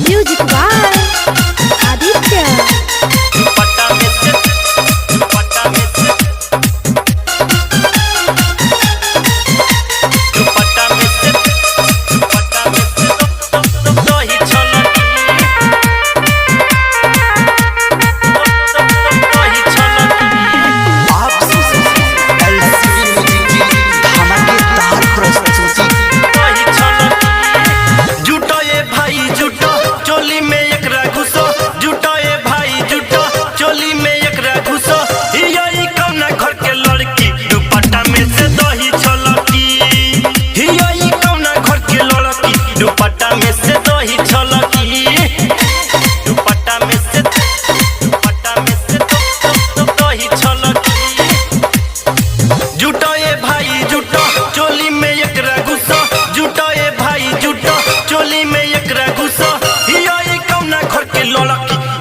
Music by Aditya.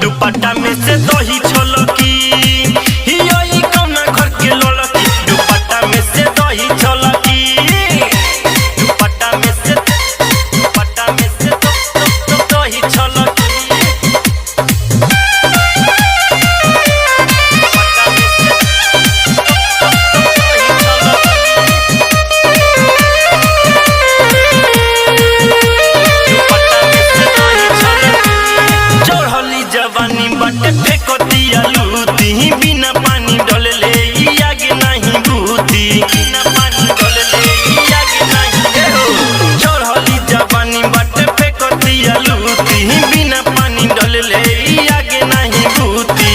दुपट्टा में से दही छलकी हियई कौना घर के लड़की दुपट्टा में से दही छलकी दुपट्टा में से दही छलकी जवानी बटे फेंको दिया लूती बिना पानी डलले आगे नहीं बूती बिना पानी डलले आगे नहीं हो चढ़ली जवानी बटे फेंको दिया लूती बिना पानी डलले आगे नहीं बूती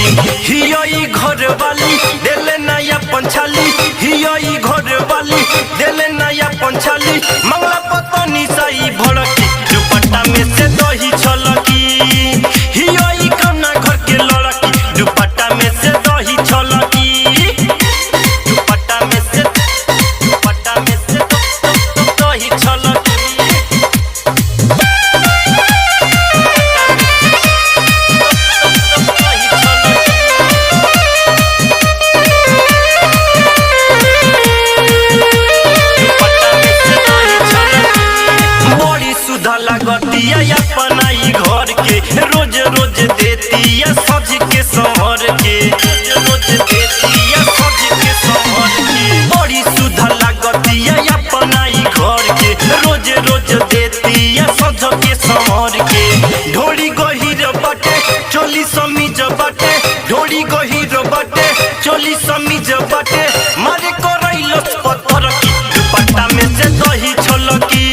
हियई घर वाली देले नया पंछाली हियई घर वाली देले नया पंछाली मंगला पतनी सही भड़की दुपट्टा में से दही छलकी हियई कौना घर के लड़की दुपट्टा में से दही छलकी दुपट्टा में से दही छलकी बड़ी सुधा लगतिया अपनाई घर के रोज रोज देतिया सज के सहर के रोज देतिया सज के सहर के बड़ी सुधा लगतिया अपनाई घर के रोज रोज देतिया सज के सहर के ढोली गहिर बटे चोली समीज बटे ढोली गहिर बटे चोली समीज बटे मारे करैलस पत्थर की दुपट्टा में से दही छलकी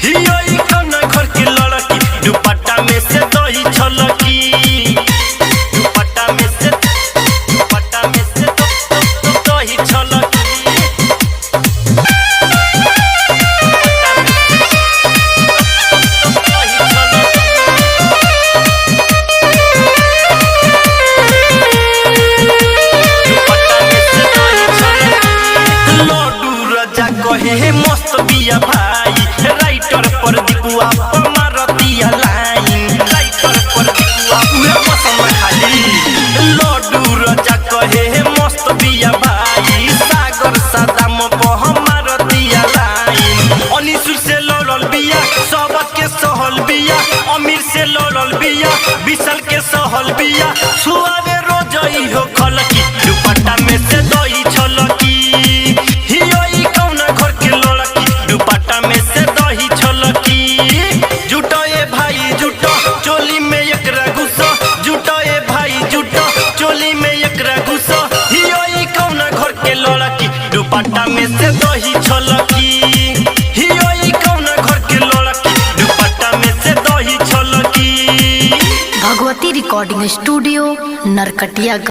हियई कौना घर के लड़की दुपट्टा में से दही छलकी दुपट्टा में से दही छलकी लड्डू राजा कहे मस्त बिया भाई राइटर पर दीपुआ मारतिया लाइन राइटर पर दीपुआ उहे पसंद खाली लड्डू राजा कहे मस्त बिया भाई सागर सदाम पर मारतिया लाइन अनिसुर से लड़ल बिया सबत के सहल बिया अमीर से लड़ल बिया विशाल के सहल बिया सुआवे रोजई हो खलकी दुपट्टा में से दही छलकी हियई कौना घर के लड़की दुपट्टा में से दही छलकी जुटो ए भाई जुटो चोली में एकरा घुसो जुटो ए भाई जुटो चोली में एकरा घुसो हियई कौना घर के लड़की दुपट्टा में से दही छलकी हियई कौना घर के लड़की दुपट्टा में से दही छलकी। Bhagwati recording studio Narkatiya.